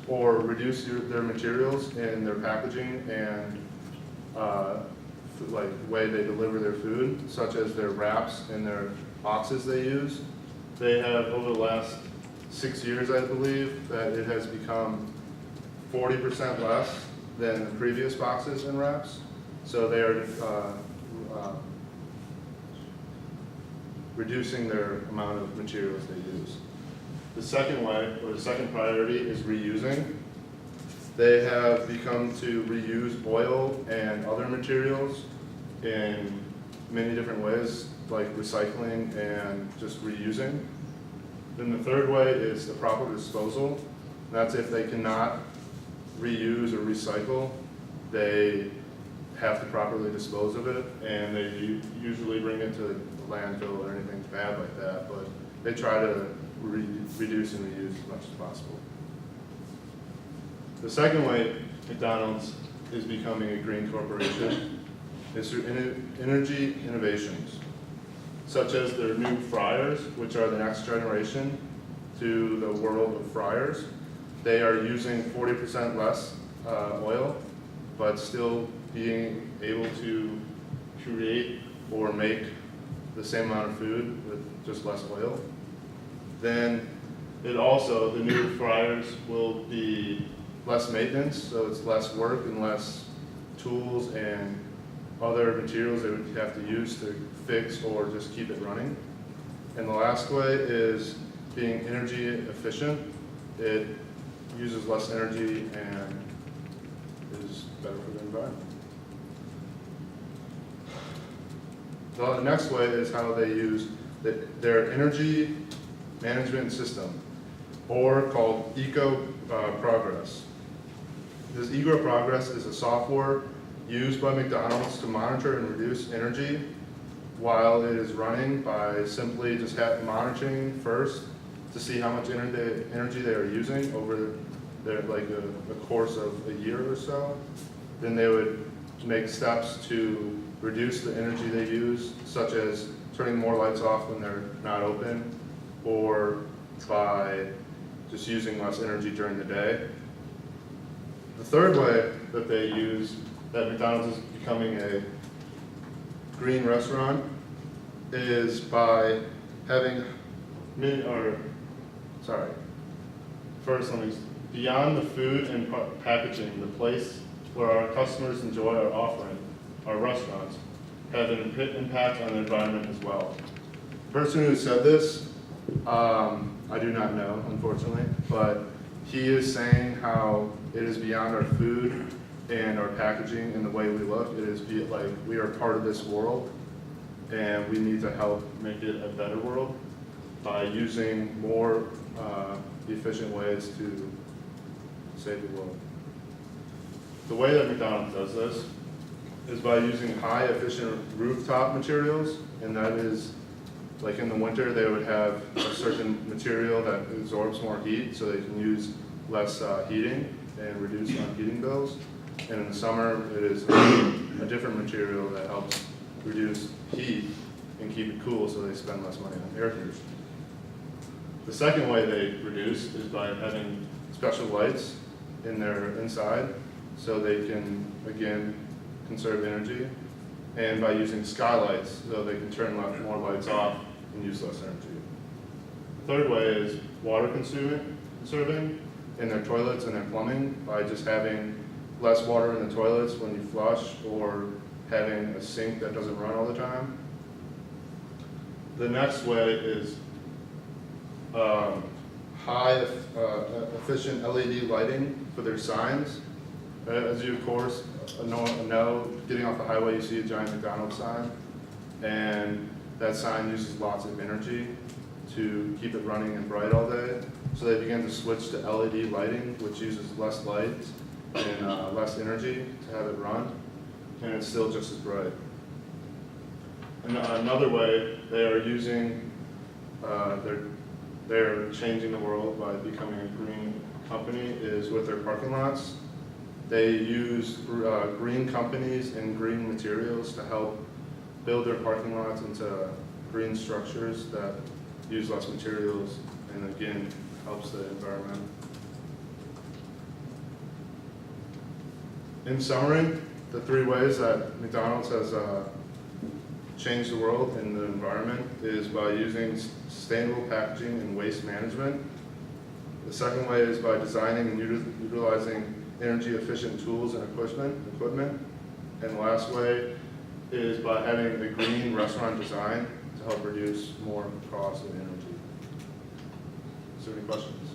or reduce their materials in their packaging and like the way they deliver their food, such as their wraps and their boxes they use. They have, over the last 6 years, I believe, that it has become 40% less than the previous boxes and wraps. So they are reducing their amount of materials they use. The second way, or the second priority, is reusing. They have become to reuse oil and other materials in many different ways, like recycling and just reusing. Then the third way is the proper disposal. That's if they cannot reuse or recycle, they have to properly dispose of it, and they usually bring it to the landfill or anything bad like that, but they try to reduce and reuse as much as possible. The second way McDonald's is becoming a green corporation is through energy innovations, such as their new fryers, which are the next generation to the world of fryers. They are using 40% less oil, but still being able to create or make the same amount of food with just less oil. Then the new fryers will be less maintenance, so it's less work and less tools and other materials they would have to use to fix or just keep it running. And the last way is being energy efficient. It uses less energy and is better for the environment. The next way is how they use their energy management system, or called Eco Progress. This Eco Progress is a software used by McDonald's to monitor and reduce energy while it is running by simply just monitoring first to see how much energy they are using over their a course of a year or so. Then they would make steps to reduce the energy they use, such as turning more lights off when they're not open, or by just using less energy during the day. The third way that they use, that McDonald's is becoming a green restaurant, is by having, beyond the food and packaging, the place where our customers enjoy our offering, our restaurants, have an impact on the environment as well. The person who said this, I do not know, unfortunately, but he is saying how it is beyond our food and our packaging and the way we look. It is like we are part of this world, and we need to help make it a better world by using more efficient ways to save the world. The way that McDonald's does this is by using high efficient rooftop materials, and that is, like in the winter, they would have a certain material that absorbs more heat so they can use less heating and reduce on heating bills. And in the summer, it is a different material that helps reduce heat and keep it cool so they spend less money on air conditioning. The second way they reduce is by having special lights in their inside so they can, again, conserve energy, and by using skylights so they can turn more lights off and use less energy. The third way is water conserving in their toilets and their plumbing by just having less water in the toilets when you flush, or having a sink that doesn't run all the time. The next way is high efficient LED lighting for their signs. As you of course know, getting off the highway you see a giant McDonald's sign, and that sign uses lots of energy to keep it running and bright all day. So they began to switch to LED lighting, which uses less light and less energy to have it run, and it's still just as bright. And another way they are using, they're changing the world by becoming a green company is with their parking lots. They use green companies and green materials to help build their parking lots into green structures that use less materials and again helps the environment. In summary, the 3 ways that McDonald's has changed the world and the environment is by using sustainable packaging and waste management. The second way is by designing and utilizing energy efficient tools and equipment. And the last way is by having a green restaurant design to help reduce more cost of energy. Is there any questions?